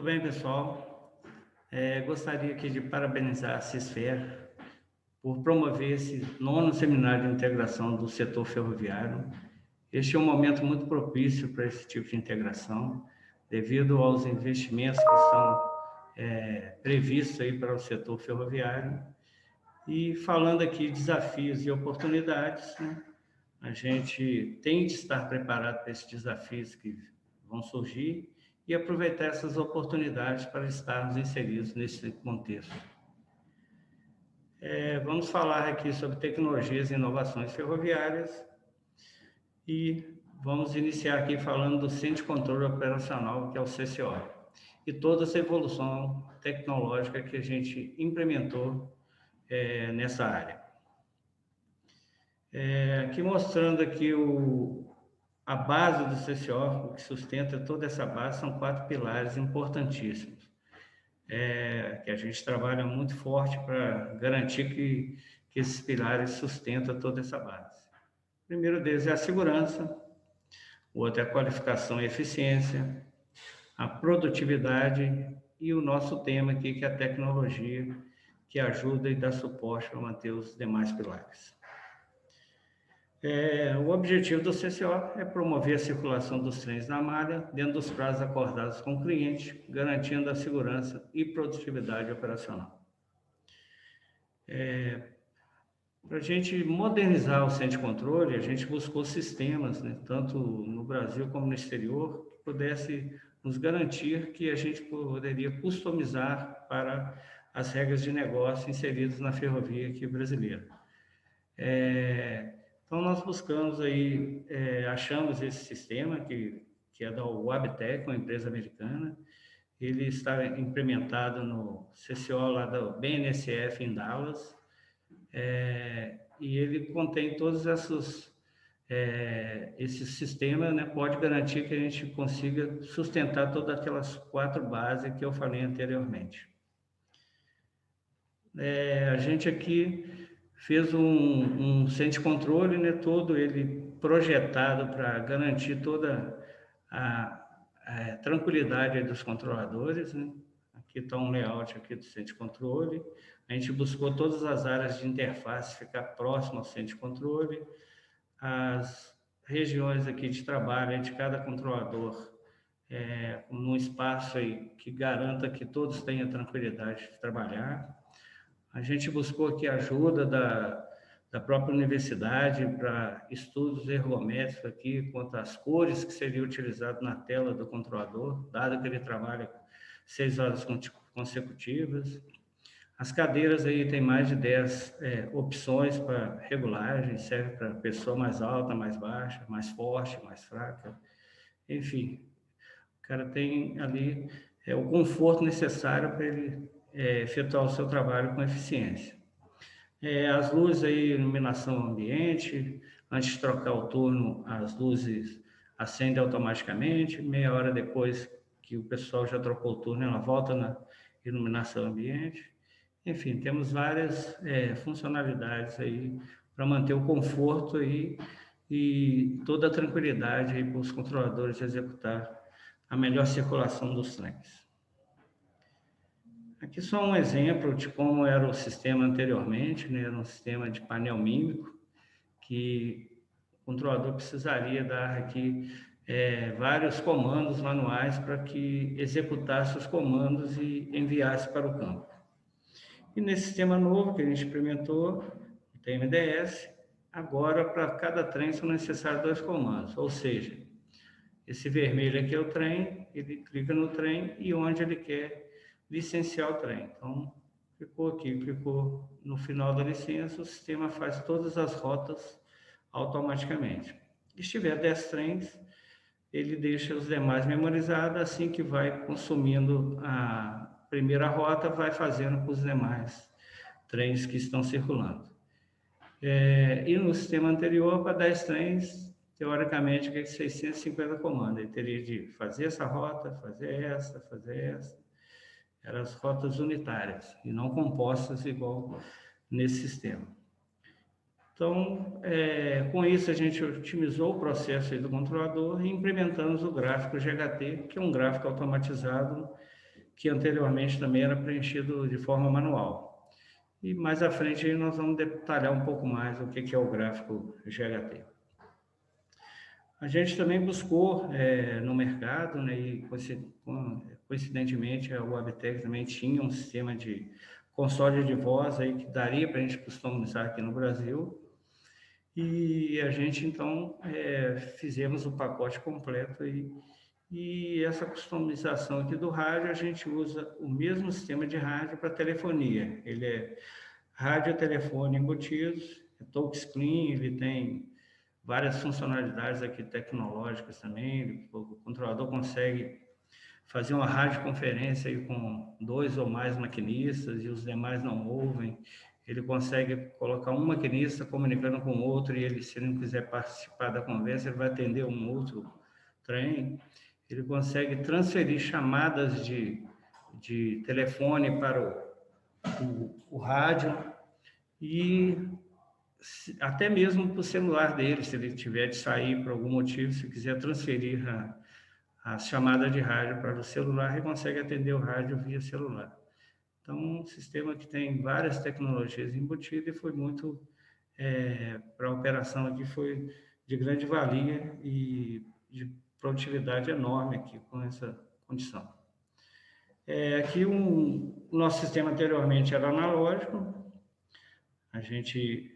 Tudo bem, pessoal? Gostaria aqui de parabenizar a Cisfer por promover esse nono seminário de integração do setor ferroviário. Este é um momento muito propício para esse tipo de integração, devido aos investimentos que estão previstos aí para o setor ferroviário. E falando aqui de desafios e oportunidades, né? A gente tem de estar preparado para esses desafios que vão surgir e aproveitar essas oportunidades para estarmos inseridos nesse contexto. Vamos falar aqui sobre tecnologias e inovações ferroviárias e vamos iniciar aqui falando do Centro de Controle Operacional, que é o CCO, e toda essa evolução tecnológica que a gente implementou nessa área. Aqui mostrando aqui a base do CCO, o que sustenta toda essa base, são 4 pilares importantíssimos, que a gente trabalha muito forte para garantir que esses pilares sustentam toda essa base. O primeiro deles é a segurança, o outro é a qualificação e eficiência, a produtividade e o nosso tema aqui, que é a tecnologia, que ajuda e dá suporte para manter os demais pilares. O objetivo do CCO é promover a circulação dos trens na malha dentro dos prazos acordados com o cliente, garantindo a segurança e produtividade operacional. Para a gente modernizar o centro de controle, a gente buscou sistemas, né, tanto no Brasil como no exterior, que pudesse nos garantir que a gente poderia customizar para as regras de negócio inseridas na ferrovia aqui brasileira. Então, nós buscamos aí, achamos esse sistema que é da Wabtec, uma empresa americana. Ele está implementado no CCO lá do BNSF em Dallas, e ele contém todos esse sistema, né, pode garantir que a gente consiga sustentar todas aquelas 4 bases que eu falei anteriormente. A gente aqui fez um centro de controle, né, todo ele projetado para garantir toda a tranquilidade dos controladores, né? Aqui está um layout aqui do centro de controle. A gente buscou todas as áreas de interface ficar próximo ao centro de controle, as regiões aqui de trabalho de cada controlador, num espaço aí que garanta que todos tenham tranquilidade de trabalhar. A gente buscou aqui a ajuda da própria universidade para estudos ergométricos aqui quanto às cores que seriam utilizadas na tela do controlador, dado que ele trabalha 6 horas consecutivas. As cadeiras aí tem mais de 10 opções para regulagem, serve para pessoa mais alta, mais baixa, mais forte, mais fraca, enfim. O cara tem ali o conforto necessário para ele efetuar o seu trabalho com eficiência. As luzes aí, iluminação ambiente, antes de trocar o turno, as luzes acendem automaticamente, meia hora depois que o pessoal já trocou o turno, ela volta na iluminação ambiente. Enfim, temos várias funcionalidades aí para manter o conforto aí e toda a tranquilidade aí para os controladores executar a melhor circulação dos trens. Aqui só um exemplo de como era o sistema anteriormente, né? Era um sistema de painel mímico, que o controlador precisaria dar aqui vários comandos manuais para que executasse os comandos e enviasse para o campo. E nesse sistema novo que a gente implementou, o TMDS, agora para cada trem são necessários 2 comandos, ou seja, esse vermelho aqui é o trem, ele clica no trem e onde ele quer licenciar o trem. Então, clicou no final da licença, o sistema faz todas as rotas automaticamente. Se tiver 10 trens, ele deixa os demais memorizados, assim que vai consumindo a primeira rota, vai fazendo com os demais trens que estão circulando. E no sistema anterior, para 10 trens, teoricamente, que é 650 comandos. Ele teria de fazer essa rota, fazer essa. Eram as rotas unitárias e não compostas igual nesse sistema. Então, com isso, a gente otimizou o processo aí do controlador e implementamos o gráfico GHT, que é um gráfico automatizado que anteriormente também era preenchido de forma manual. E mais à frente aí nós vamos detalhar um pouco mais o que é o gráfico GHT. A gente também buscou no mercado, né, e coincidentemente a Wabtec também tinha um sistema de console de voz aí que daria para a gente customizar aqui no Brasil. E a gente então fizemos o pacote completo aí. E essa customização aqui do rádio, a gente usa o mesmo sistema de rádio para telefonia. Ele é rádio e telefone embutidos, é touchscreen, ele tem várias funcionalidades aqui tecnológicas também. O controlador consegue fazer uma radioconferência aí com 2 ou mais maquinistas e os demais não ouvem. Ele consegue colocar um maquinista comunicando com o outro e ele, se ele não quiser participar da conversa, ele vai atender um outro trem. Ele consegue transferir chamadas de telefone para o rádio e até mesmo para o celular dele, se ele tiver de sair por algum motivo, se quiser transferir a chamada de rádio para o celular, ele consegue atender o rádio via celular. Então, um sistema que tem várias tecnologias embutidas e foi muito, para a operação aqui, foi de grande valia e de produtividade enorme aqui com essa condição. Aqui o nosso sistema anteriormente era analógico, a gente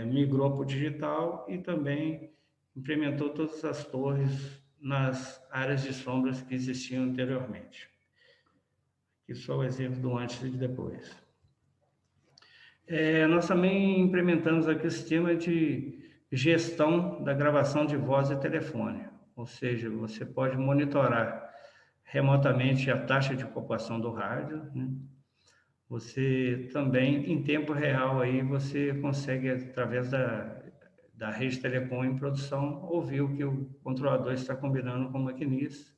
migrou para o digital e também implementou todas as torres nas áreas de sombras que existiam anteriormente. Aqui só o exemplo do antes e depois. Nós também implementamos aqui o sistema de gestão da gravação de voz e telefone, ou seja, você pode monitorar remotamente a taxa de ocupação do rádio, né? Você também, em tempo real, aí você consegue, através da rede telecom em produção, ouvir o que o controlador está combinando com o maquinista.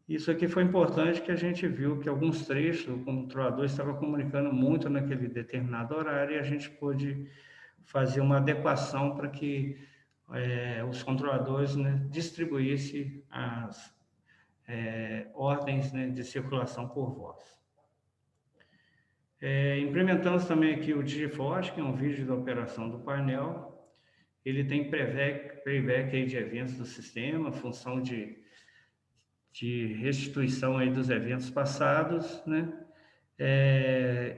Isso aqui foi importante, que a gente viu que alguns trechos o controlador estava comunicando muito naquele determinado horário e a gente pôde fazer uma adequação para que os controladores, né, distribuíssem as ordens, né, de circulação por voz. Implementamos também aqui o DigiForce, que é um vídeo da operação do painel. Ele tem playback aí de eventos do sistema, função de restituição aí dos eventos passados, né?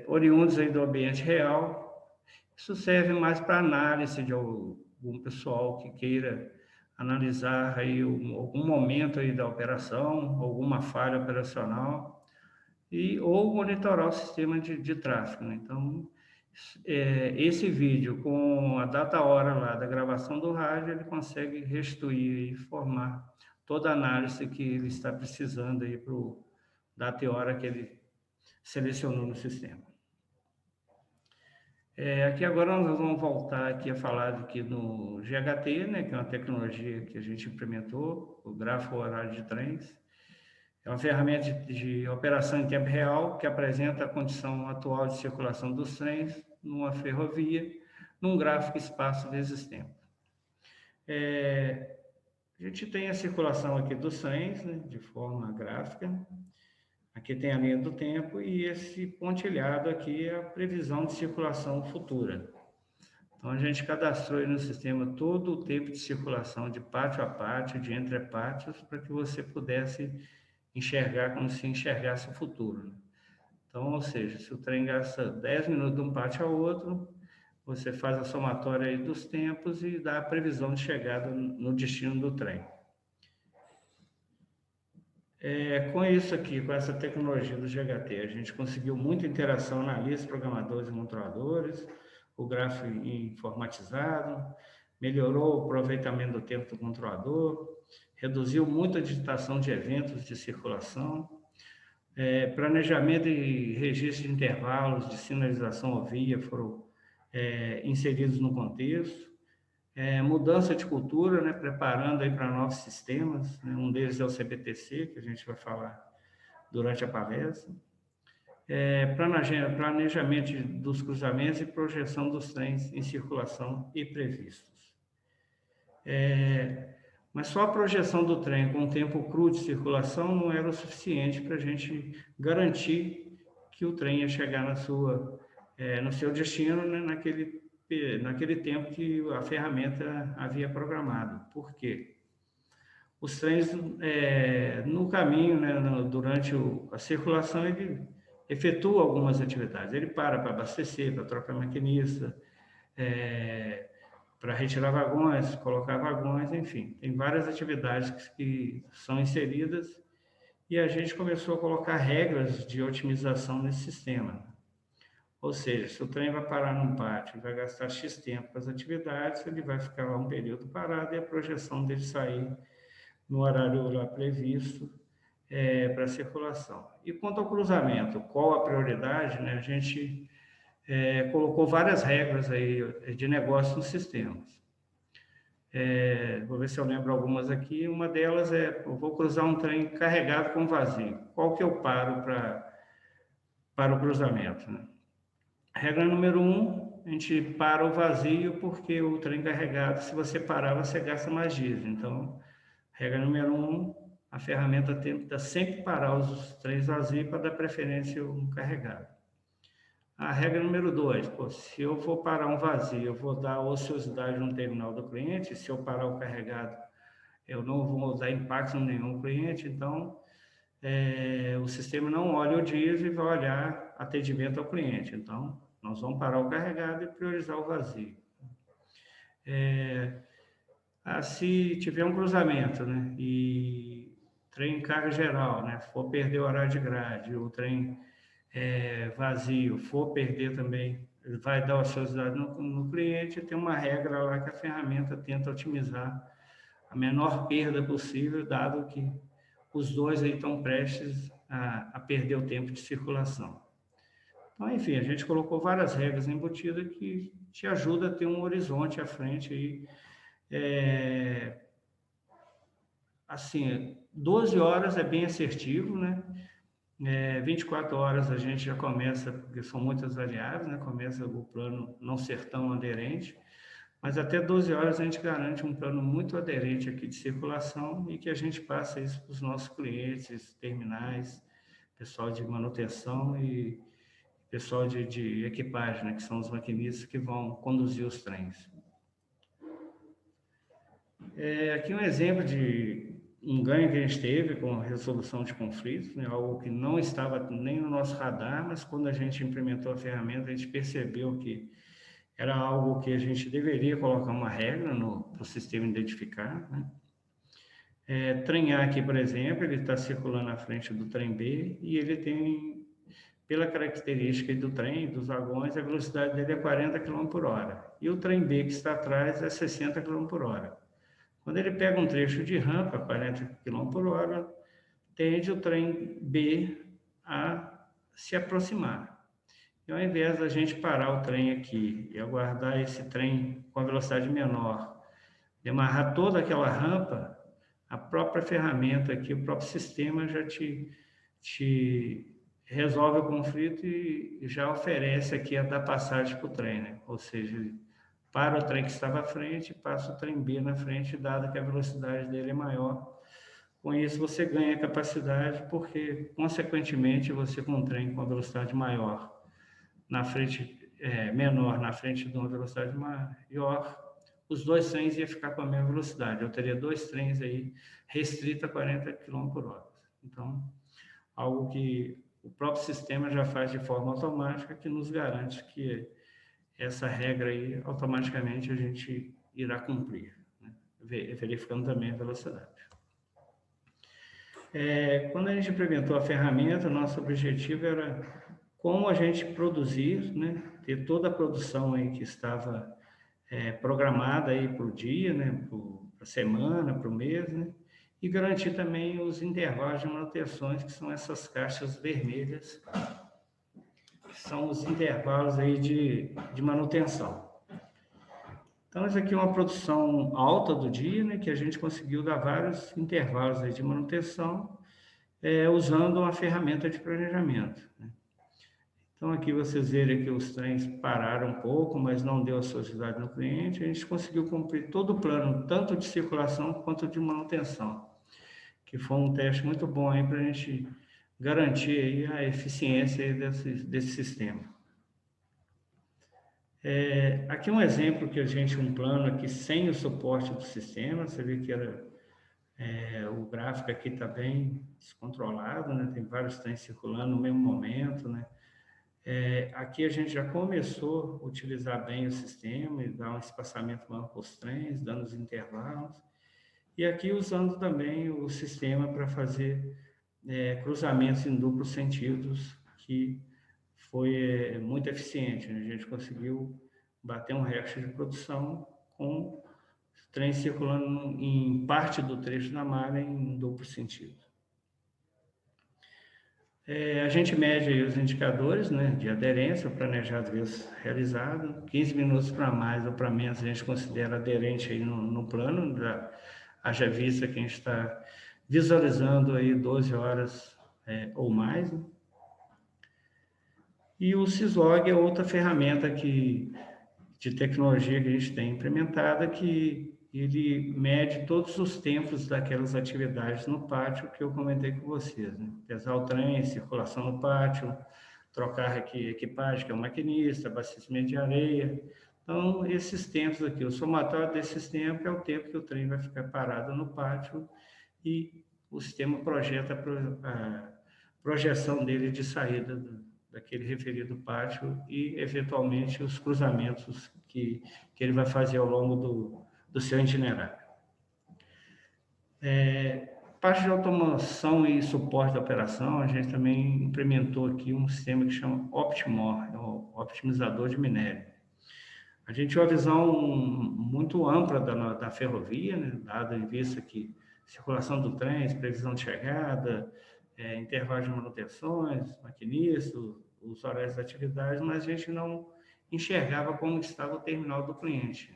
Oriundos aí do ambiente real. Isso serve mais para análise de algum pessoal que queira analisar aí algum momento aí da operação, alguma falha operacional, ou monitorar o sistema de tráfego, né? Então, esse vídeo com a data hora lá da gravação do rádio, ele consegue restituir e formar toda a análise que ele está precisando aí para o data e hora que ele selecionou no sistema. Aqui agora nós vamos voltar aqui a falar aqui no GHT, né, que é uma tecnologia que a gente implementou, o gráfico horário de trens. É uma ferramenta de operação em tempo real que apresenta a condição atual de circulação dos trens numa ferrovia, num gráfico espaço vezes tempo. A gente tem a circulação aqui dos trens, né, de forma gráfica. Aqui tem a linha do tempo e esse pontilhado aqui é a previsão de circulação futura. Então, a gente cadastrou aí no sistema todo o tempo de circulação de pátio a pátio, de entre pátios, para que você pudesse enxergar como se enxergasse o futuro. Então, ou seja, se o trem gasta 10 minutos de um pátio ao outro, você faz a somatória aí dos tempos e dá a previsão de chegada no destino do trem. Com isso aqui, com essa tecnologia do GHT, a gente conseguiu muita interação na lista, programadores e monitoradores, o gráfico informatizado, melhorou o aproveitamento do tempo do controlador, reduziu muito a digitação de eventos de circulação, planejamento e registro de intervalos de sinalização ou via foram inseridos no contexto, mudança de cultura, né, preparando aí para novos sistemas, né, um deles é o CBTC, que a gente vai falar durante a palestra, planejamento dos cruzamentos e projeção dos trens em circulação e previstos. Mas só a projeção do trem com tempo cru de circulação não era o suficiente para a gente garantir que o trem ia chegar no seu destino, né, naquele tempo que a ferramenta havia programado. Por quê? Os trens, no caminho, né, durante a circulação, ele efetua algumas atividades. Ele para abastecer, para trocar maquinista, para retirar vagões, colocar vagões, enfim. Tem várias atividades que são inseridas e a gente começou a colocar regras de otimização nesse sistema. Ou seja, se o trem vai parar num pátio e vai gastar X tempo com as atividades, ele vai ficar lá um período parado e a projeção dele sair no horário lá previsto para circulação. E quanto ao cruzamento, qual a prioridade, né? A gente colocou várias regras aí de negócio nos sistemas. Vou ver se eu lembro algumas aqui. Uma delas eu vou cruzar um trem carregado com vazio. Qual que eu paro para o cruzamento, né? Regra número 1, a gente para o vazio porque o trem carregado, se você parar, você gasta mais diesel. Então, regra número 1, a ferramenta tenta sempre parar os trens vazios para dar preferência ao carregado. A regra número 2, se eu for parar um vazio, eu vou dar ociosidade no terminal do cliente. Se eu parar o carregado, eu não vou dar impacto nenhum no cliente. Então, o sistema não olha o diesel e vai olhar atendimento ao cliente. Então, nós vamos parar o carregado e priorizar o vazio. Se tiver um cruzamento, né, e trem em carga geral, né, for perder o horário de grade, o trem vazio, for perder também, vai dar ociosidade no cliente, tem uma regra lá que a ferramenta tenta otimizar a menor perda possível, dado que os dois aí estão prestes a perder o tempo de circulação. Então, enfim, a gente colocou várias regras embutidas que te ajuda a ter um horizonte à frente aí. Assim, 12 horas é bem assertivo, né? 24 horas a gente já começa, porque são muitas variáveis, né? Começa o plano não ser tão aderente, mas até 12 horas a gente garante um plano muito aderente aqui de circulação e que a gente passa isso para os nossos clientes, terminais, pessoal de manutenção e pessoal de equipagem, né? Que são os maquinistas que vão conduzir os trens. Aqui um exemplo de um ganho que a gente teve com a resolução de conflitos, né? Algo que não estava nem no nosso radar, mas quando a gente implementou a ferramenta, a gente percebeu que era algo que a gente deveria colocar uma regra para o sistema identificar, né? Trem A aqui, por exemplo, ele está circulando na frente do trem B e ele tem, pela característica do trem, dos vagões, a velocidade dele é 40 km por hora. E o trem B que está atrás é 60 km por hora. Quando ele pega um trecho de rampa, 40 km por hora, tende o trem B a se aproximar. E ao invés da gente parar o trem aqui e aguardar esse trem com a velocidade menor, de amarrar toda aquela rampa, a própria ferramenta aqui, o próprio sistema já te resolve o conflito e já oferece aqui a dar passagem para o trem, né? Ou seja, para o trem que estava à frente, passa o trem B na frente, dado que a velocidade dele é maior. Com isso, você ganha capacidade, porque, consequentemente, você com um trem com a velocidade maior, menor na frente de uma velocidade maior, os dois trens iam ficar com a mesma velocidade. Eu teria dois trens aí restrito a 40 km por hora. Então, algo que o próprio sistema já faz de forma automática, que nos garante que essa regra aí, automaticamente, a gente irá cumprir, né? Verificando também a velocidade. Quando a gente implementou a ferramenta, nosso objetivo era como a gente produzir, né? Ter toda a produção aí que estava programada aí para o dia, né? Para a semana, para o mês, né? E garantir também os intervalos de manutenções, que são essas caixas vermelhas, são os intervalos aí de manutenção. Então, essa aqui é uma produção alta do dia, né, que a gente conseguiu dar vários intervalos aí de manutenção usando uma ferramenta de planejamento, né? Então, aqui vocês verem que os trens pararam um pouco, mas não deu ociosidade no cliente. A gente conseguiu cumprir todo o plano, tanto de circulação quanto de manutenção, que foi um teste muito bom aí para a gente garantir aí a eficiência aí desse sistema. Aqui um exemplo que um plano aqui sem o suporte do sistema, você vê que o gráfico aqui está bem descontrolado, né? Tem vários trens circulando no mesmo momento, né? Aqui a gente já começou a utilizar bem o sistema e dar um espaçamento maior para os trens, dando os intervalos. E aqui usando também o sistema para fazer cruzamentos em duplos sentidos, que foi muito eficiente, né? A gente conseguiu bater um recorde de produção com trem circulando em parte do trecho da malha em duplo sentido. A gente mede aí os indicadores, né, de aderência, o planejado vezes realizado, 15 minutos para mais ou para menos a gente considera aderente aí no plano, haja vista que a gente está visualizando aí 12 horas ou mais, né? E o Syslog é outra ferramenta de tecnologia que a gente tem implementada, que ele mede todos os tempos daquelas atividades no pátio que eu comentei com vocês, né? Pesar o trem, circulação no pátio, trocar aqui equipagem, que é o maquinista, abastecimento de areia. Então, esses tempos aqui, o somatório desses tempos é o tempo que o trem vai ficar parado no pátio e o sistema projeta a projeção dele de saída daquele referido pátio e, eventualmente, os cruzamentos que ele vai fazer ao longo do seu itinerário. Parte de automação e suporte da operação, a gente também implementou aqui um sistema que chama Optimor, o otimizador de minério. A gente tinha uma visão muito ampla da ferrovia, né, dado em vista que circulação do trem, previsão de chegada, intervalo de manutenções, maquinista, os horários de atividade, mas a gente não enxergava como estava o terminal do cliente.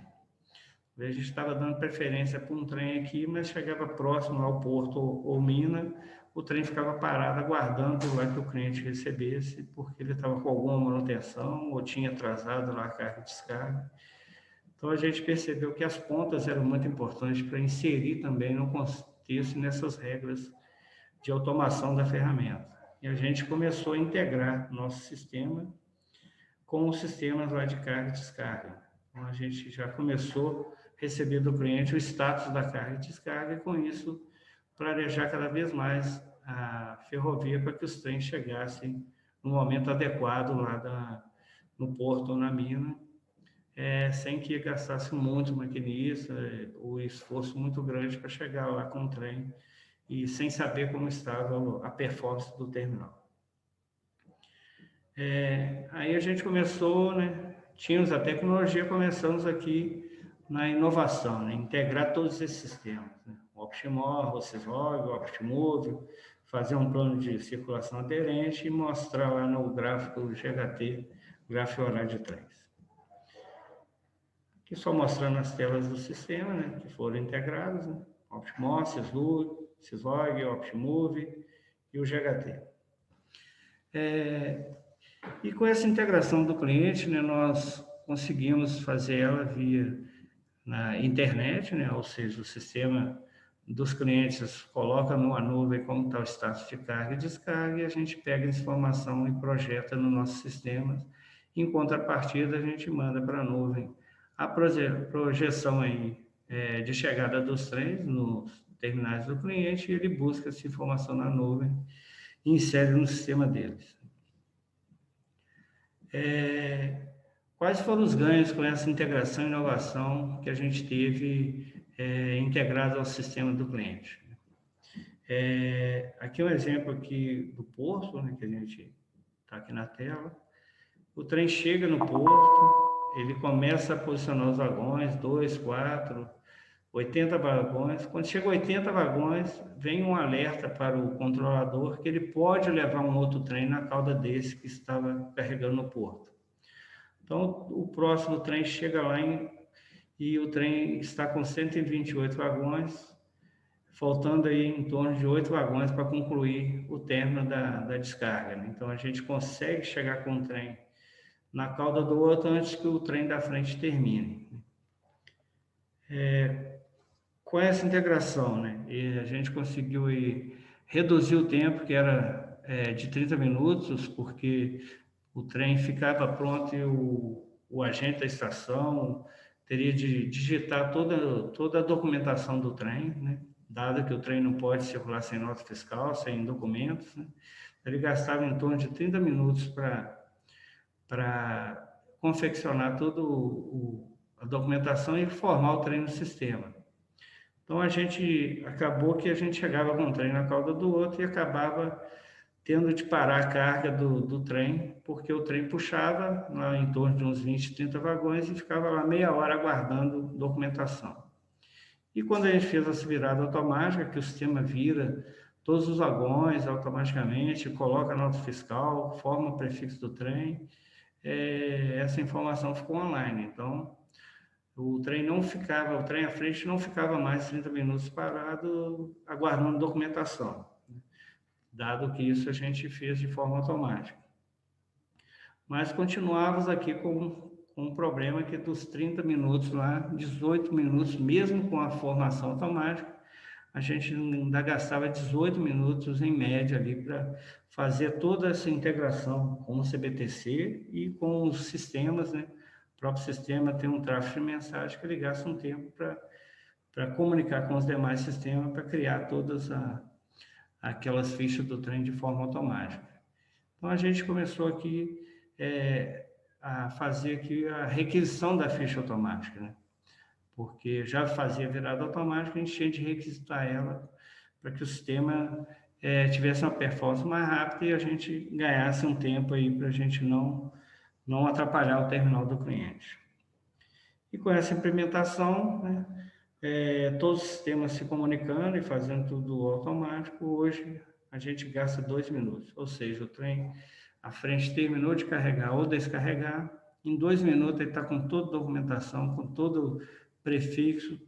A gente estava dando preferência para um trem aqui, mas chegava próximo ao porto ou mina, o trem ficava parado aguardando lá que o cliente recebesse, porque ele estava com alguma manutenção ou tinha atrasado lá a carga e descarga. Então a gente percebeu que as pontas eram muito importantes para inserir também no contexto nessas regras de automação da ferramenta. E a gente começou a integrar nosso sistema com os sistemas lá de carga e descarga. Então, a gente já começou a receber do cliente o status da carga e descarga e, com isso, planejar cada vez mais a ferrovia para que os trens chegassem no momento adequado lá no porto ou na mina, sem que gastasse muito maquinista, o esforço muito grande para chegar lá com o trem e sem saber como estava a performance do terminal. Aí a gente começou, né? Tínhamos a tecnologia, começamos aqui na inovação, né? Integrar todos esses sistemas, né? O Optimor, o Syslog, o Optimove, fazer um plano de circulação aderente e mostrar lá no gráfico GHT, gráfico horário de trens. Aqui só mostrando as telas do sistema, né? Que foram integradas, né? Optimor, Syslog, Optimove e o GHT. E com essa integração do cliente, né, nós conseguimos fazer ela na internet, né, ou seja, o sistema dos clientes coloca numa nuvem como está o status de carga e descarga e a gente pega essa informação e projeta no nosso sistema. Em contrapartida, a gente manda para a nuvem a projeção aí, de chegada dos trens nos terminais do cliente e ele busca essa informação na nuvem e insere no sistema deles. Quais foram os ganhos com essa integração e inovação que a gente teve integrado ao sistema do cliente? Aqui é um exemplo aqui do porto, né, que a gente está aqui na tela. O trem chega no porto, ele começa a posicionar os vagões, 2, 4, 80 vagões. Quando chega a 80 vagões, vem um alerta para o controlador que ele pode levar um outro trem na cauda desse que estava carregando no porto. Então, o próximo trem chega lá e o trem está com 128 vagões, faltando aí em torno de 8 vagões para concluir o término da descarga, né? Então, a gente consegue chegar com o trem na cauda do outro antes que o trem da frente termine. Com essa integração, né? E a gente conseguiu aí reduzir o tempo, que era de 30 minutos, porque o trem ficava pronto e o agente da estação teria de digitar toda a documentação do trem, né? Dado que o trem não pode circular sem nota fiscal, sem documentos, né? Ele gastava em torno de 30 minutos para confeccionar toda a documentação e formar o trem no sistema. Então a gente acabou que a gente chegava com o trem na cauda do outro e acabava tendo de parar a carga do trem, porque o trem puxava lá em torno de uns 20, 30 vagões e ficava lá meia hora aguardando documentação. E quando a gente fez essa virada automática, que o sistema vira todos os vagões automaticamente, coloca a nota fiscal, forma o prefixo do trem, essa informação ficou online. Então, o trem à frente não ficava mais 30 minutos parado aguardando documentação, dado que isso a gente fez de forma automática. Mas continuávamos aqui com um problema que dos 30 minutos lá, 18 minutos, mesmo com a formação automática, a gente ainda gastava 18 minutos em média ali para fazer toda essa integração com o CBTC e com os sistemas, né? O próprio sistema tem um tráfego de mensagem que ele gasta um tempo para comunicar com os demais sistemas para criar todas aquelas fichas do trem de forma automática. Então a gente começou aqui a fazer aqui a requisição da ficha automática, né? Porque já fazia virada automática, a gente tinha de requisitar ela para que o sistema tivesse uma performance mais rápida e a gente ganhasse um tempo aí para a gente não atrapalhar o terminal do cliente. E com essa implementação, né, todos os sistemas se comunicando e fazendo tudo automático, hoje a gente gasta 2 minutos, ou seja, o trem à frente terminou de carregar ou descarregar, em 2 minutos ele está com toda a documentação, com todo o prefixo,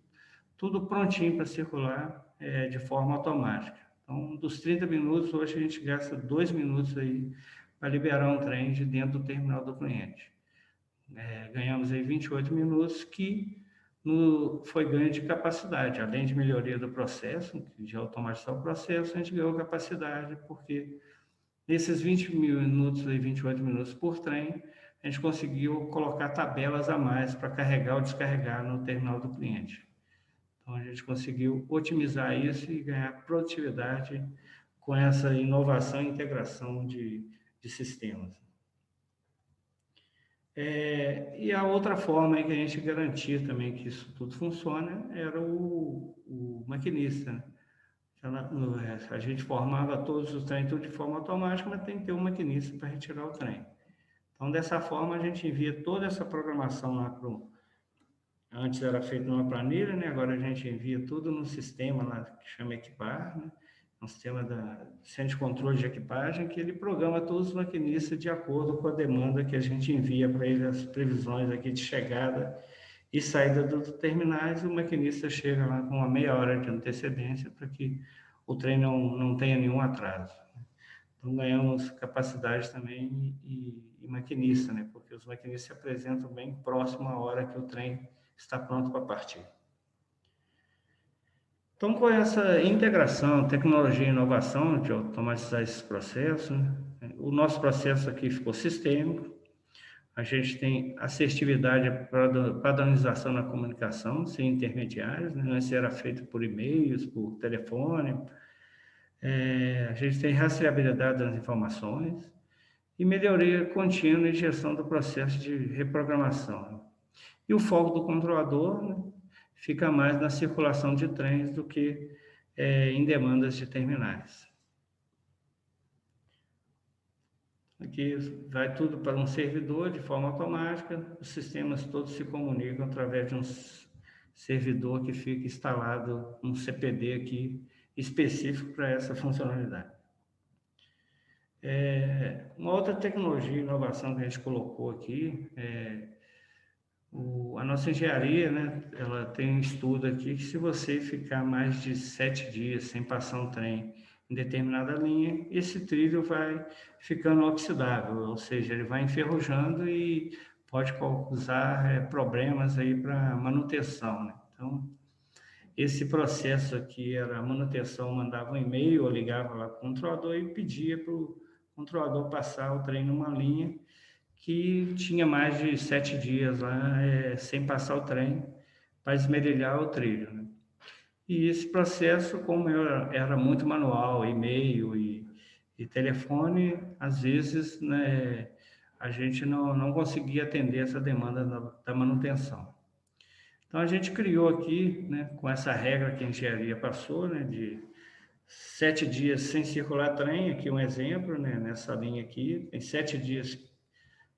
tudo prontinho para circular de forma automática. Então, dos 30 minutos, hoje a gente gasta 2 minutos aí para liberar um trem de dentro do terminal do cliente. Ganhamos aí 28 minutos que foi ganho de capacidade, além de melhoria do processo, de automatizar o processo, a gente ganhou capacidade, porque nesses 20 minutos e 28 minutos por trem, a gente conseguiu colocar tabelas a mais para carregar ou descarregar no terminal do cliente. Então, a gente conseguiu otimizar isso e ganhar produtividade com essa inovação e integração de sistemas. E a outra forma que a gente garantia também que isso tudo funciona era o maquinista, né? A gente formava todos os trens tudo de forma automática, mas tem que ter um maquinista para retirar o trem. Então, dessa forma, a gente envia toda essa programação lá para o... Antes era feito numa planilha, né? Agora a gente envia tudo no sistema lá que chama Equipar, né? Um sistema da centro de controle de equipagem, que ele programa todos os maquinistas de acordo com a demanda que a gente envia para ele, as previsões aqui de chegada e saída dos terminais. O maquinista chega lá com uma meia hora de antecedência para que o trem não tenha nenhum atraso. Então, ganhamos capacidade também e maquinista, né? Porque os maquinistas se apresentam bem próximo à hora que o trem está pronto para partir. Então, com essa integração, tecnologia e inovação de automatizar esses processos, né? O nosso processo aqui ficou sistêmico, a gente tem assertividade, padronização na comunicação, sem intermediários, né? Antes era feito por e-mails, por telefone, a gente tem rastreabilidade das informações e melhoria contínua e gestão do processo de reprogramação. E o foco do controlador, né, fica mais na circulação de trens do que em demandas de terminais. Aqui vai tudo para um servidor de forma automática, os sistemas todos se comunicam através de um servidor que fica instalado, um CPD aqui específico para essa funcionalidade. Uma outra tecnologia e inovação que a gente colocou aqui A nossa engenharia, né, ela tem um estudo aqui que se você ficar mais de 7 dias sem passar um trem em determinada linha, esse trilho vai ficando oxidável, ou seja, ele vai enferrujando e pode causar problemas aí para manutenção, né? Então, esse processo aqui era a manutenção, mandava um e-mail ou ligava lá para o controlador e pedia para o controlador passar o trem numa linha que tinha mais de 7 dias lá sem passar o trem para esmerilhar o trilho, né? E esse processo, como era muito manual, e-mail e telefone, às vezes, né, a gente não conseguia atender essa demanda da manutenção. Então a gente criou aqui, né, com essa regra que a engenharia passou, né, de 7 dias sem circular trem, aqui um exemplo, né, nessa linha aqui, tem 7 dias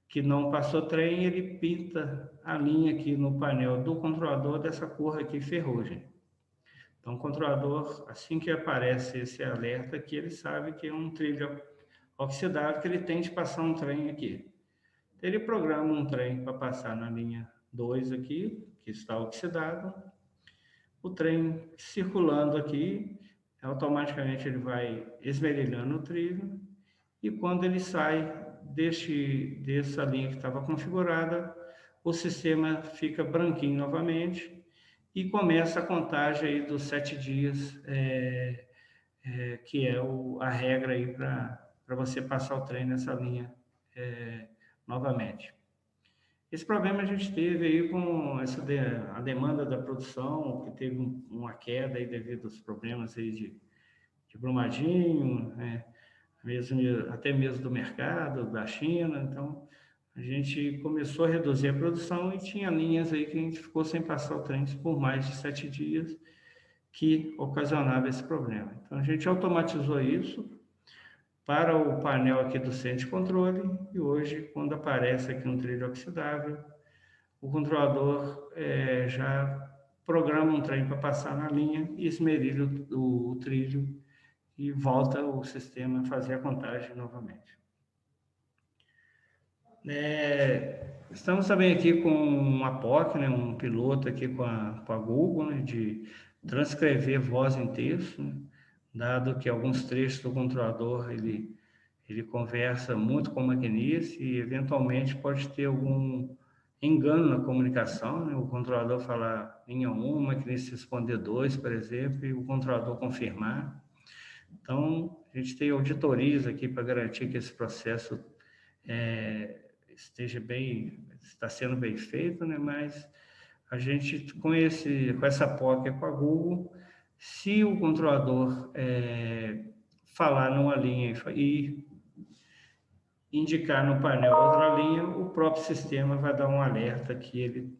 que não passou trem, ele pinta a linha aqui no painel do controlador dessa cor aqui, ferrugem. Então, o controlador, assim que aparece esse alerta aqui, ele sabe que é um trilho oxidado, que ele tem de passar um trem aqui. Então, ele programa um trem para passar na linha 2 aqui, que está oxidado. O trem circulando aqui, automaticamente ele vai esmerilhando o trilho, e quando ele sai dessa linha que estava configurada, o sistema fica branquinho novamente e começa a contagem aí dos 7 dias, que é a regra aí para você passar o trem nessa linha novamente. Esse problema a gente teve aí com a demanda da produção, que teve uma queda aí devido aos problemas aí de Brumadinho, né? Até mesmo do mercado, da China. Então, a gente começou a reduzir a produção e tinha linhas aí que a gente ficou sem passar o trem por mais de 7 dias, que ocasionava esse problema. Então, a gente automatizou isso para o painel aqui do centro de controle e hoje, quando aparece aqui um trilho oxidável, o controlador já programa um trem para passar na linha e esmerilha o trilho e volta o sistema a fazer a contagem novamente. Estamos também aqui com uma POC, né, um piloto aqui com a Google, né, de transcrever voz em texto, né, dado que alguns trechos do controlador ele conversa muito com o maquinista e eventualmente pode ter algum engano na comunicação, né, o controlador falar linha 1, o maquinista responder 2, por exemplo, e o controlador confirmar. Então, a gente tem auditorias aqui para garantir que esse processo está sendo bem feito, né? Mas a gente, com essa POC com a Google, se o controlador falar numa linha e indicar no painel outra linha, o próprio sistema vai dar um alerta que ele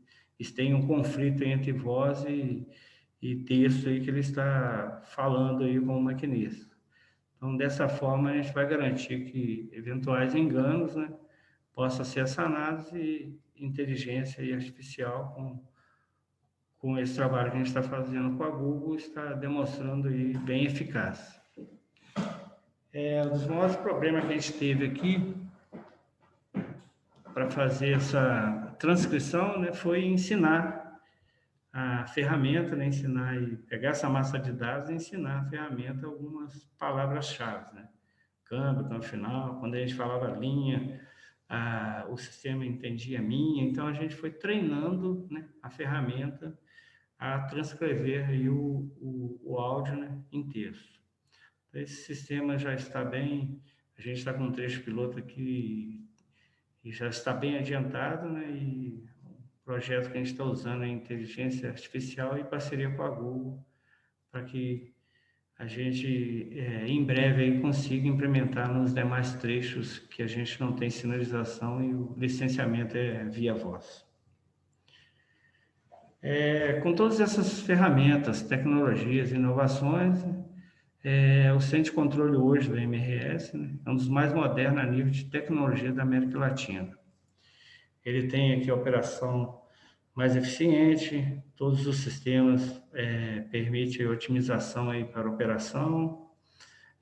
tem um conflito entre voz e texto aí que ele está falando aí com o maquinista. Então, dessa forma, a gente vai garantir que eventuais enganos, né, possam ser sanados e inteligência artificial com esse trabalho que a gente está fazendo com a Google está demonstrando aí bem eficaz. Um dos maiores problemas que a gente teve aqui para fazer essa transcrição, né, foi ensinar a ferramenta, né, ensinar e pegar essa massa de dados e ensinar a ferramenta algumas palavras-chave, né? Câmbio, câmbio final, quando a gente falava linha, o sistema entendia minha, então a gente foi treinando, né, a ferramenta a transcrever aí o áudio, né, em texto. Então, esse sistema já está bem, a gente está com um trecho piloto aqui e já está bem adiantado, né, e o projeto que a gente está usando é inteligência artificial e parceria com a Google para que a gente, em breve, aí, consiga implementar nos demais trechos que a gente não tem sinalização e o licenciamento é via voz. Com todas essas ferramentas, tecnologias, inovações, o Centro de Controle hoje da MRS, né, é um dos mais modernos a nível de tecnologia da América Latina. Ele tem aqui a operação mais eficiente, todos os sistemas permitem otimização aí para a operação,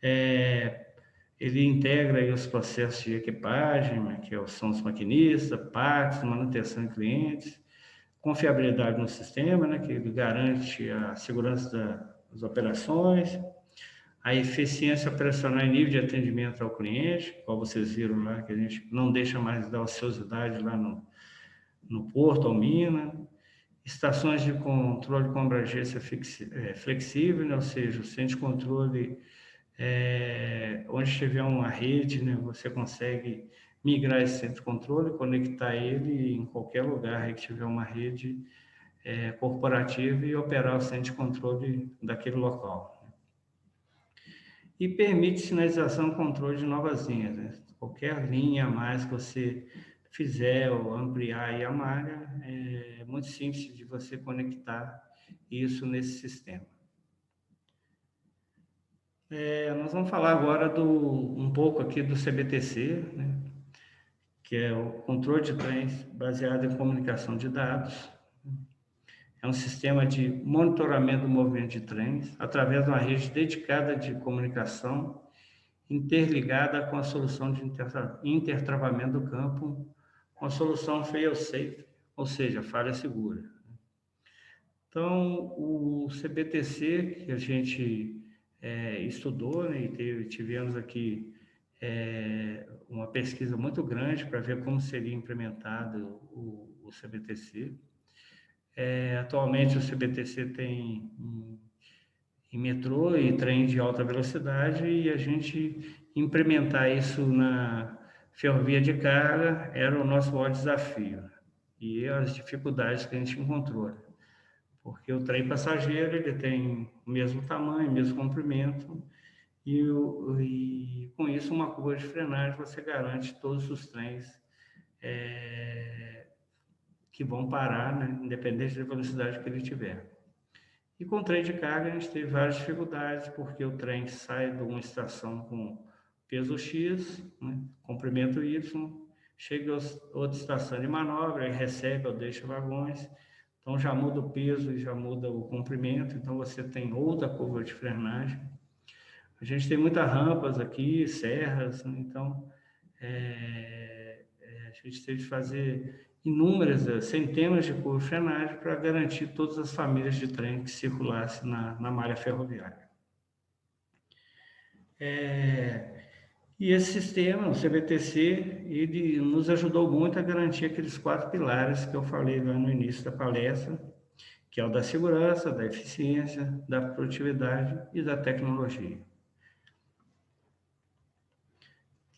ele integra aí os processos de equipagem, né, que são os maquinistas, partes, manutenção de clientes, confiabilidade no sistema, né, que ele garante a segurança das operações, a eficiência operacional e nível de atendimento ao cliente, como vocês viram lá, que a gente não deixa mais dar ociosidade lá no porto ou mina, estações de controle com abrangência flexível, né, ou seja, o centro de controle, onde tiver uma rede, né, você consegue migrar esse centro de controle, conectar ele em qualquer lugar que tiver uma rede corporativa e operar o centro de controle daquele local. E permite sinalização e controle de novas linhas, né? Qualquer linha a mais que você fizer ou ampliar aí a malha, é muito simples de você conectar isso nesse sistema. Nós vamos falar agora um pouco aqui do CBTC, né? Que é o controle de trens baseado em comunicação de dados. É um sistema de monitoramento do movimento de trens através de uma rede dedicada de comunicação interligada com a solução de intertravamento do campo, com a solução fail-safe, ou seja, falha segura. Então, o CBTC, que a gente estudou, né, e tivemos aqui uma pesquisa muito grande para ver como seria implementado o CBTC. Atualmente, o CBTC tem em metrô e trem de alta velocidade, e a gente implementar isso na ferrovia de carga era o nosso maior desafio e as dificuldades que a gente encontrou, porque o trem passageiro ele tem o mesmo tamanho, o mesmo comprimento e com isso uma curva de frenagem você garante todos os trens que vão parar, né, independente da velocidade que ele tiver. E com o trem de carga a gente teve várias dificuldades, porque o trem sai de uma estação com peso X, né, comprimento Y, chega a outra estação de manobra, recebe ou deixa vagões, então já muda o peso e já muda o comprimento, então você tem outra curva de frenagem. A gente tem muitas rampas aqui, serras, né, então a gente teve que fazer inúmeras, centenas de curvas de frenagem para garantir todas as famílias de trem que circulassem na malha ferroviária. E esse sistema, o CBTC, ele nos ajudou muito a garantir aqueles 4 pilares que eu falei lá no início da palestra, que é o da segurança, da eficiência, da produtividade e da tecnologia.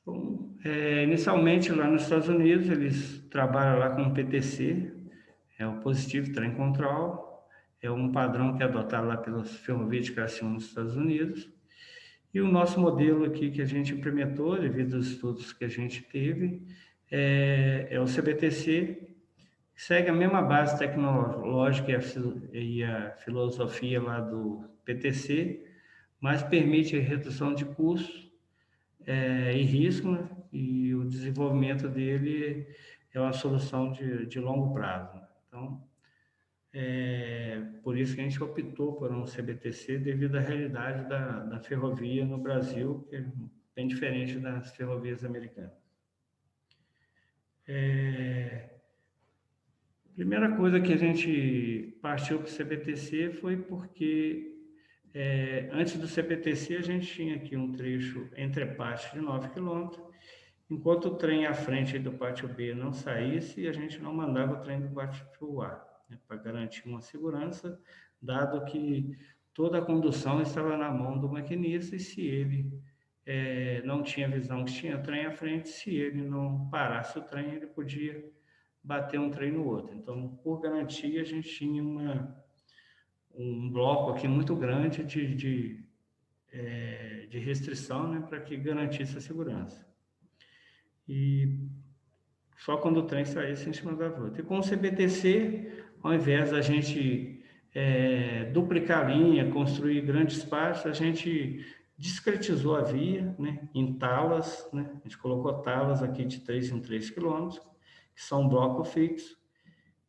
Bom, inicialmente lá nos Estados Unidos, eles trabalham lá com o PTC, é o Positive Train Control, é um padrão que é adotado lá pelas ferrovias de classe 1 nos Estados Unidos. E o nosso modelo aqui que a gente implementou, devido aos estudos que a gente teve, é o CBTC, que segue a mesma base tecnológica e a filosofia lá do PTC, mas permite a redução de custos e risco, né? E o desenvolvimento dele é uma solução de longo prazo. Né? Então, por isso que a gente optou por um CBTC devido à realidade da ferrovia no Brasil, que é bem diferente das ferrovias americanas. A primeira coisa que a gente partiu para o CBTC foi porque antes do CBTC a gente tinha aqui um trecho entre pátio de 9 km, enquanto o trem à frente do pátio B não saísse, a gente não mandava o trem do pátio A, né, para garantir uma segurança, dado que toda a condução estava na mão do maquinista e se ele não tinha visão que tinha trem à frente, se ele não parasse o trem, ele podia bater um trem no outro. Então, por garantia, a gente tinha um bloco aqui muito grande de restrição, né, para que garantisse a segurança. E só quando o trem saísse, a gente mandava outro. E com o CBTC, ao invés da gente duplicar a linha, construir grandes espaços, a gente discretizou a via, né, em talas, né? A gente colocou talas aqui de 3 em 3 quilômetros, que são um bloco fixo,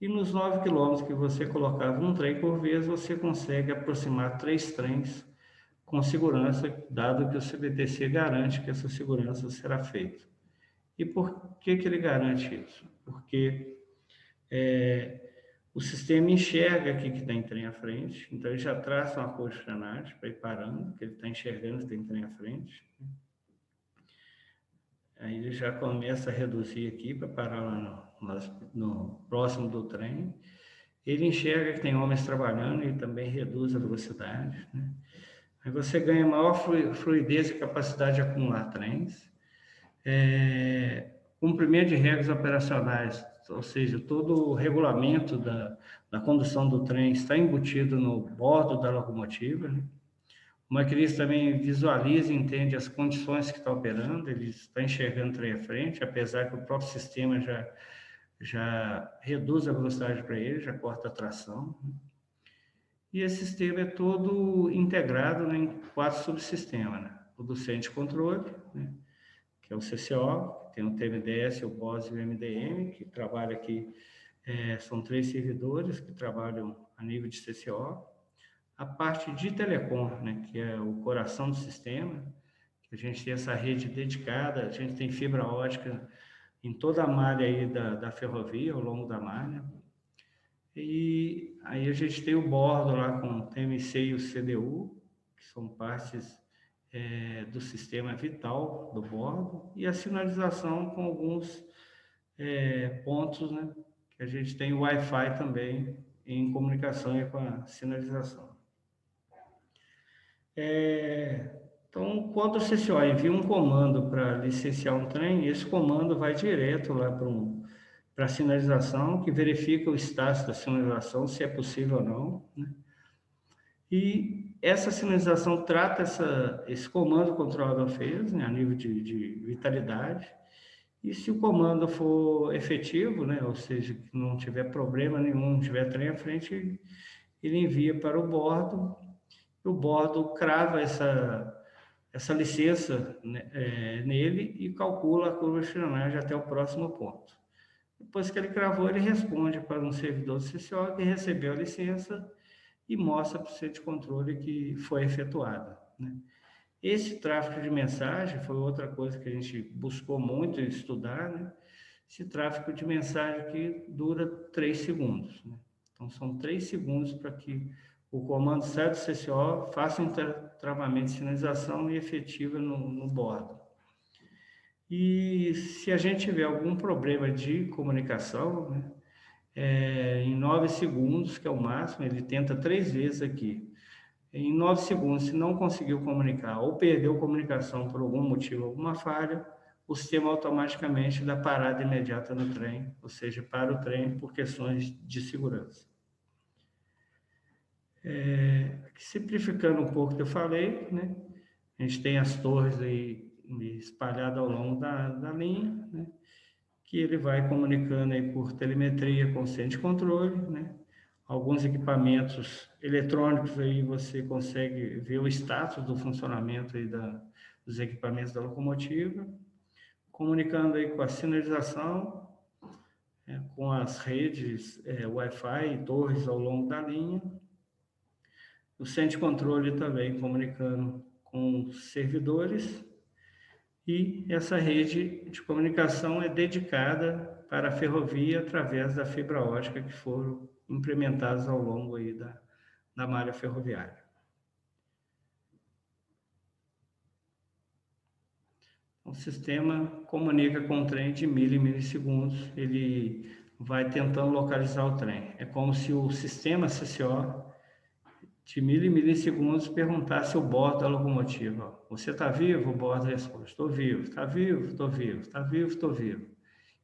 e nos 9 quilômetros que você colocava um trem por vez, você consegue aproximar 3 trens com segurança, dado que o CBTC garante que essa segurança será feita. E por que ele garante isso? Porque O sistema enxerga aqui que tem trem à frente, então ele já traça uma cor de frenagem para ir parando, porque ele está enxergando que tem trem à frente. Aí ele já começa a reduzir aqui para parar lá no próximo do trem. Ele enxerga que tem homens trabalhando e também reduz a velocidade, né? Aí você ganha maior fluidez e capacidade de acumular trens. Cumprimento de regras operacionais, ou seja, todo o regulamento da condução do trem está embutido no bordo da locomotiva, né? O maquinista também visualiza e entende as condições que está operando, ele está enxergando o trem à frente, apesar que o próprio sistema já reduz a velocidade para ele, já corta a tração. E esse sistema é todo integrado, né, em 4 subsistemas, né? O do centro de controle, né, que é o CCO, tem o TMDS, o BOS e o MDM, que trabalha aqui, são 3 servidores que trabalham a nível de CCO. A parte de telecom, né, que é o coração do sistema, que a gente tem essa rede dedicada, a gente tem fibra ótica em toda a malha aí da ferrovia, ao longo da malha. E aí a gente tem o bordo lá com o TMC e o CDU, que são partes do sistema vital do bordo, e a sinalização com alguns pontos, né, que a gente tem o Wi-Fi também em comunicação e com a sinalização. Então, quando o CCO envia um comando para licenciar um trem, esse comando vai direto lá para a sinalização, que verifica o status da sinalização, se é possível ou não, né? E essa sinalização trata esse comando que o controlador fez, né, a nível de vitalidade. E se o comando for efetivo, né, ou seja, que não tiver problema nenhum, não tiver trem à frente, ele envia para o bordo. O bordo crava essa licença, né, nele e calcula a curva de frenagem até o próximo ponto. Depois que ele cravou, ele responde para um servidor do CCO que recebeu a licença e mostra para o centro de controle que foi efetuada, né? Esse tráfego de mensagem foi outra coisa que a gente buscou muito estudar, né? Esse tráfego de mensagem que dura 3 segundos, né? Então, são 3 segundos para que o comando saia do CCO, faça um travamento de sinalização e efetiva no bordo. E se a gente tiver algum problema de comunicação, né, em 9 segundos, que é o máximo, ele tenta 3 vezes aqui. Em 9 segundos, se não conseguiu comunicar ou perdeu comunicação por algum motivo, alguma falha, o sistema automaticamente dá parada imediata no trem, ou seja, para o trem por questões de segurança. Simplificando um pouco o que eu falei, né? A gente tem as torres aí espalhadas ao longo da linha, né, que ele vai comunicando aí por telemetria com o centro de controle, né? Alguns equipamentos eletrônicos aí você consegue ver o status do funcionamento aí dos equipamentos da locomotiva, comunicando aí com a sinalização, com as redes Wi-Fi e torres ao longo da linha. O centro de controle também comunicando com servidores, e essa rede de comunicação é dedicada para a ferrovia através da fibra ótica que foram implementadas ao longo aí da malha ferroviária. O sistema comunica com o trem de milissegundos, ele vai tentando localizar o trem. É como se o sistema CCO de milissegundos perguntasse o bordo da locomotiva: você está vivo? O bordo responde: estou vivo. Está vivo? Estou vivo. Está vivo? Estou vivo.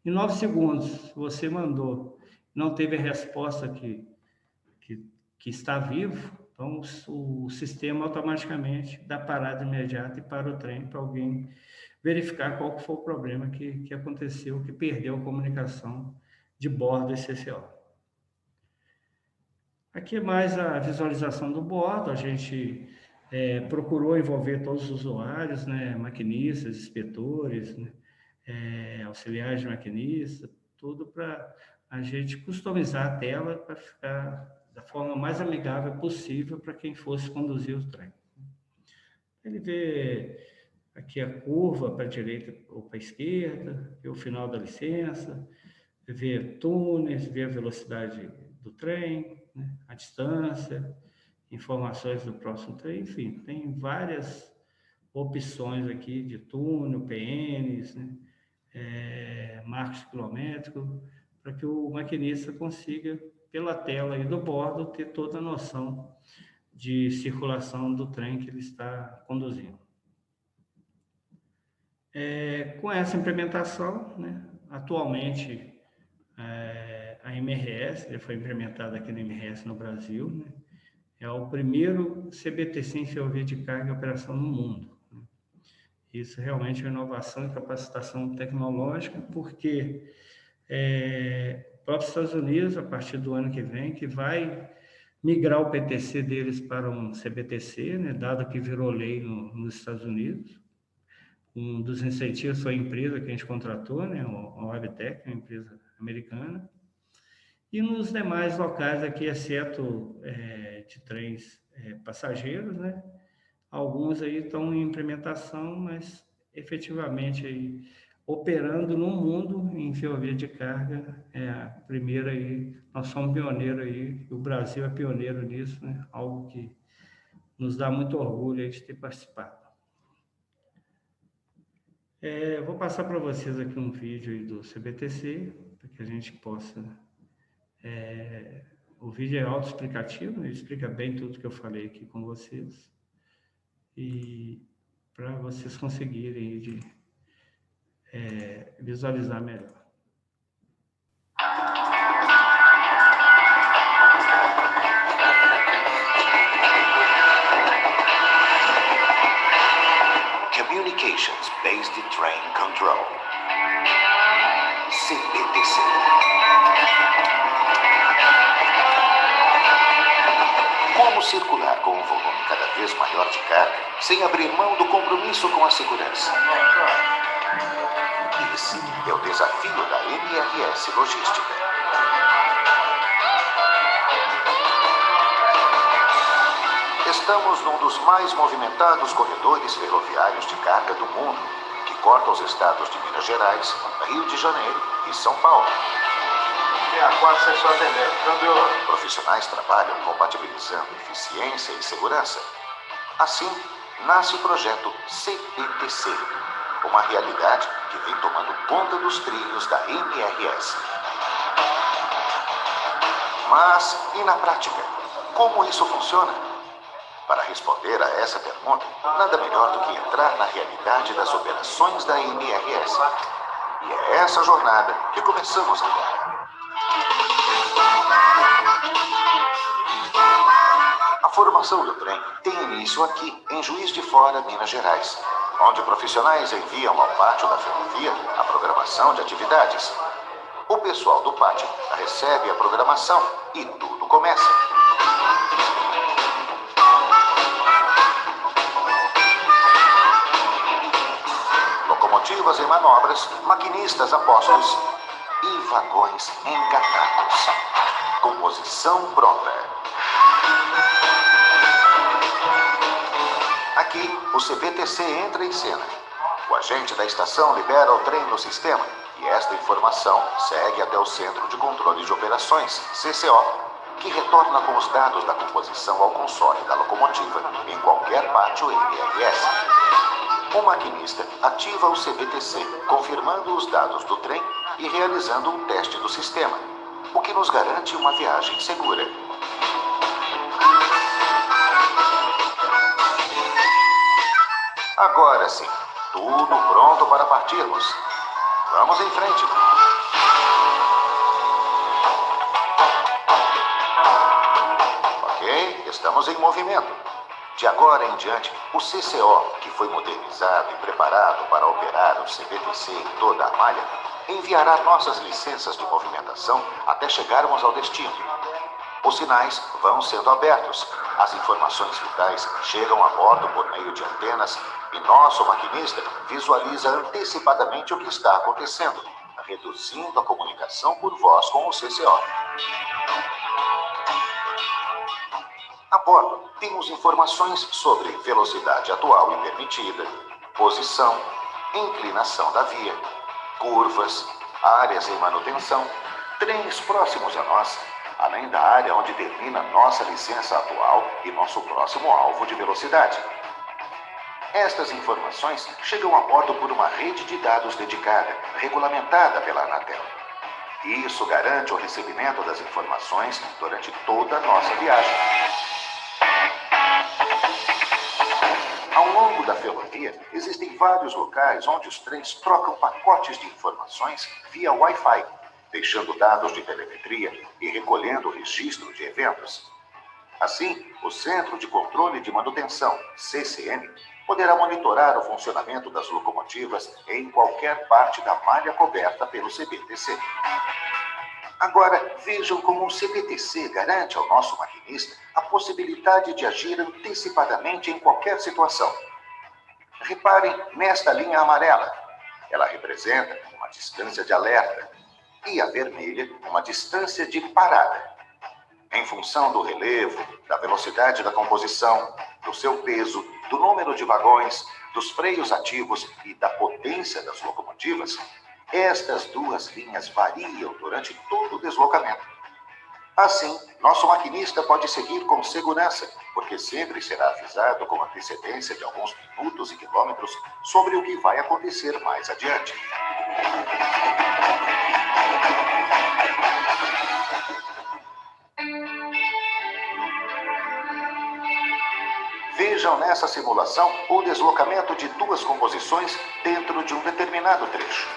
Em 9 segundos, você mandou, não teve a resposta que está vivo, então o sistema automaticamente dá parada imediata e para o trem para alguém verificar qual foi o problema que aconteceu, que perdeu a comunicação de bordo desse CCO. Aqui é mais a visualização do bordo, a gente procurou envolver todos os usuários, né, maquinistas, inspetores, né, auxiliares de maquinista, tudo para a gente customizar a tela para ficar da forma mais amigável possível para quem fosse conduzir o trem. Ele vê aqui a curva para a direita ou para a esquerda, vê o final da licença, vê túneis, vê a velocidade do trem, né? A distância, informações do próximo trem, enfim, tem várias opções aqui de túnel, PNs, né? Marcos quilométricos, para que o maquinista consiga, pela tela aí do bordo, ter toda a noção de circulação do trem que ele está conduzindo. Com essa implementação, né, atualmente a MRS, já foi implementada aqui na MRS no Brasil, né, é o primeiro CBTC em ferrovia de carga e operação no mundo. Né. Isso realmente é uma inovação e capacitação tecnológica, porque o próprio Estados Unidos, a partir do ano que vem, que vai migrar o PTC deles para um CBTC, né, dado que virou lei nos Estados Unidos. Um dos incentivos foi a empresa que a gente contratou, né, a Webtec, uma empresa americana. E nos demais locais aqui, exceto de trens passageiros, né, alguns aí estão em implementação, mas efetivamente aí, operando no mundo em ferrovia de carga, a primeira aí, nós somos pioneiros aí, o Brasil é pioneiro nisso, né, algo que nos dá muito orgulho aí de ter participado. Vou passar para vocês aqui um vídeo aí do CBTC, para que a gente possa... o vídeo é autoexplicativo, né? Ele explica bem tudo que eu falei aqui com vocês. E para vocês conseguirem visualizar melhor. Communications-Based Train Control, CBTC. Como circular com um volume cada vez maior de carga, sem abrir mão do compromisso com a segurança? Esse é o desafio da MRS Logística. Estamos num dos mais movimentados corredores ferroviários de carga do mundo, que corta os estados de Minas Gerais, Rio de Janeiro e São Paulo. Profissionais trabalham compatibilizando eficiência e segurança. Assim, nasce o projeto CBTC, uma realidade que vem tomando conta dos trilhos da MRS. Mas, e na prática? Como isso funciona? Para responder a essa pergunta, nada melhor do que entrar na realidade das operações da MRS. E é essa jornada que começamos agora. A formação do trem tem início aqui, em Juiz de Fora, Minas Gerais, onde profissionais enviam ao pátio da ferrovia a programação de atividades. O pessoal do pátio recebe a programação e tudo começa. Locomotivas em manobras, maquinistas a postos e vagões engatados. Composição pronta. Aqui, o CBTC entra em cena. O agente da estação libera o trem no sistema e esta informação segue até o Centro de Controle de Operações, CCO, que retorna com os dados da composição ao console da locomotiva em qualquer pátio MRS. O maquinista ativa o CBTC, confirmando os dados do trem e realizando um teste do sistema, o que nos garante uma viagem segura. Agora sim, tudo pronto para partirmos. Vamos em frente. Ok, estamos em movimento. De agora em diante, o CCO, que foi modernizado e preparado para operar o CBTC em toda a malha, enviará nossas licenças de movimentação até chegarmos ao destino. Os sinais vão sendo abertos, as informações vitais chegam a bordo por meio de antenas e nosso maquinista visualiza antecipadamente o que está acontecendo, reduzindo a comunicação por voz com o CCO. A bordo, temos informações sobre velocidade atual e permitida, posição, inclinação da via, curvas, áreas em manutenção, trens próximos a nós, além da área onde termina nossa licença atual e nosso próximo alvo de velocidade. Estas informações chegam a bordo por uma rede de dados dedicada, regulamentada pela Anatel. Isso garante o recebimento das informações durante toda a nossa viagem. Ao longo da ferrovia, existem vários locais onde os trens trocam pacotes de informações via Wi-Fi, deixando dados de telemetria e recolhendo registro de eventos. Assim, o Centro de Controle de Manutenção, CCM, poderá monitorar o funcionamento das locomotivas em qualquer parte da malha coberta pelo CBTC. Agora, vejam como o CBTC garante ao nosso maquinista a possibilidade de agir antecipadamente em qualquer situação. Reparem nesta linha amarela. Ela representa uma distância de alerta e a vermelha uma distância de parada. Em função do relevo, da velocidade da composição, do seu peso, do número de vagões, dos freios ativos e da potência das locomotivas, estas duas linhas variam durante todo o deslocamento. Assim, nosso maquinista pode seguir com segurança, porque sempre será avisado com antecedência de alguns minutos e quilômetros sobre o que vai acontecer mais adiante. Vejam nessa simulação o deslocamento de duas composições dentro de um determinado trecho.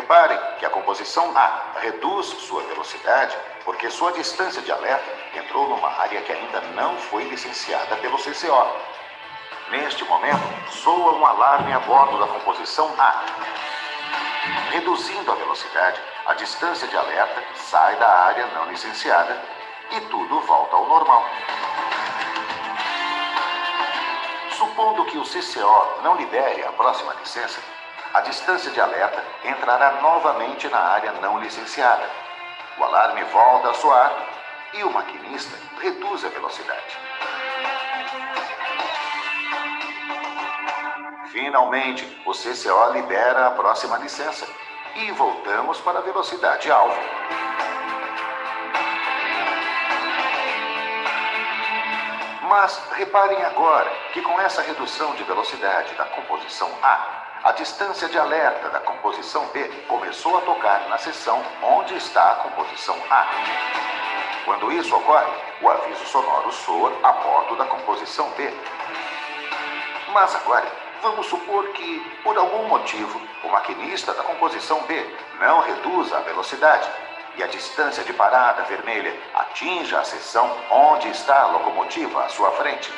Reparem que a composição A reduz sua velocidade porque sua distância de alerta entrou numa área que ainda não foi licenciada pelo CCO. Neste momento, soa um alarme a bordo da composição A. Reduzindo a velocidade, a distância de alerta sai da área não licenciada e tudo volta ao normal. Supondo que o CCO não libere a próxima licença, a distância de alerta entrará novamente na área não licenciada. O alarme volta a soar e o maquinista reduz a velocidade. Finalmente, o CCO libera a próxima licença e voltamos para a velocidade alvo. Mas reparem agora que com essa redução de velocidade da composição A distância de alerta da composição B começou a tocar na seção onde está a composição A. Quando isso ocorre, o aviso sonoro soa a bordo da composição B. Mas agora, vamos supor que, por algum motivo, o maquinista da composição B não reduza a velocidade e a distância de parada vermelha atinja a seção onde está a locomotiva à sua frente.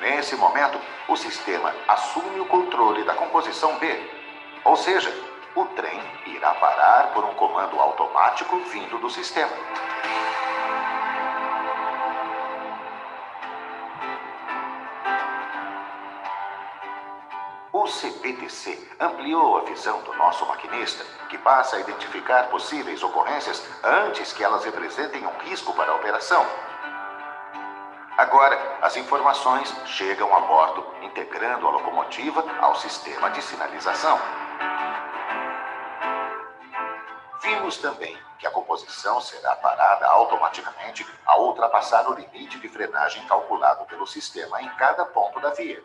Nesse momento, o sistema assume o controle da composição B, ou seja, o trem irá parar por um comando automático vindo do sistema. O CBTC ampliou a visão do nosso maquinista, que passa a identificar possíveis ocorrências antes que elas representem um risco para a operação. Agora, as informações chegam a bordo, integrando a locomotiva ao sistema de sinalização. Vimos também que a composição será parada automaticamente ao ultrapassar o limite de frenagem calculado pelo sistema em cada ponto da via.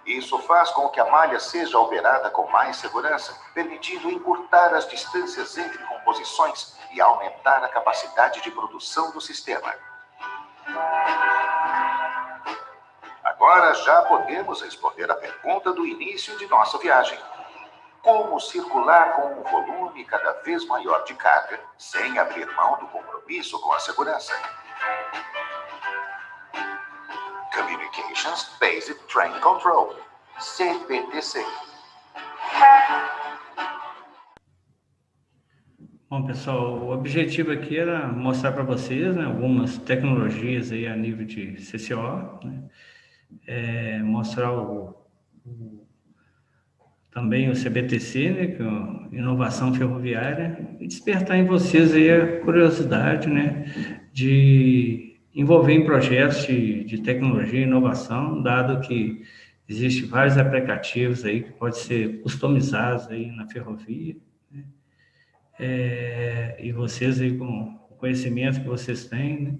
Isso faz com que a malha seja operada com mais segurança, permitindo encurtar as distâncias entre composições e aumentar a capacidade de produção do sistema. Agora já podemos responder a pergunta do início de nossa viagem. Como circular com um volume cada vez maior de carga, sem abrir mão do compromisso com a segurança? Communications Basic Train Control, CBTC. Bom, pessoal, o objetivo aqui era mostrar para vocês, né, algumas tecnologias aí a nível de CCO, né, mostrar também o CBTC, né, que é a inovação ferroviária, e despertar em vocês aí a curiosidade, né, de envolver em projetos de tecnologia e inovação, dado que Existem vários aplicativos aí que podem ser customizados aí na ferrovia, né? E vocês aí com o conhecimento que vocês têm, né?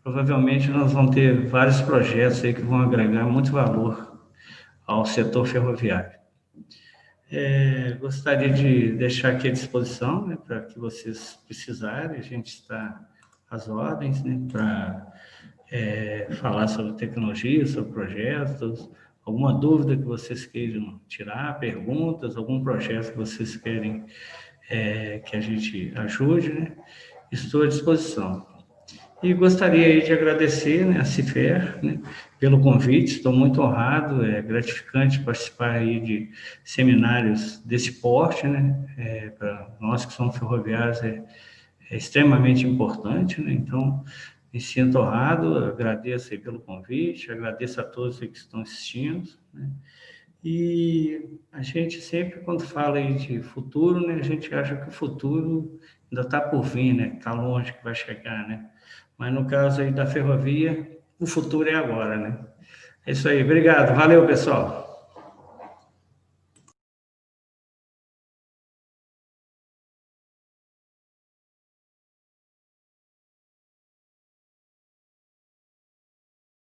Provavelmente nós vamos ter vários projetos aí que vão agregar muito valor ao setor ferroviário. Gostaria de deixar aqui à disposição, né, para que vocês precisarem, a gente está às ordens, né, para falar sobre tecnologia, sobre projetos, alguma dúvida que vocês queiram tirar, perguntas, algum projeto que vocês querem que a gente ajude, né? Estou à disposição. E gostaria aí de agradecer, né, a Cifer, né, pelo convite. Estou muito honrado, é gratificante participar aí de seminários desse porte, né? Para nós que somos ferroviários é extremamente importante, né? Então, me sinto honrado, agradeço aí pelo convite, agradeço a todos que estão assistindo, né? E a gente sempre, quando fala aí de futuro, né, a gente acha que o futuro ainda está por vir, né? Está longe que vai chegar, né? Mas no caso aí da ferrovia, o futuro é agora, né? É isso aí. Obrigado. Valeu, pessoal.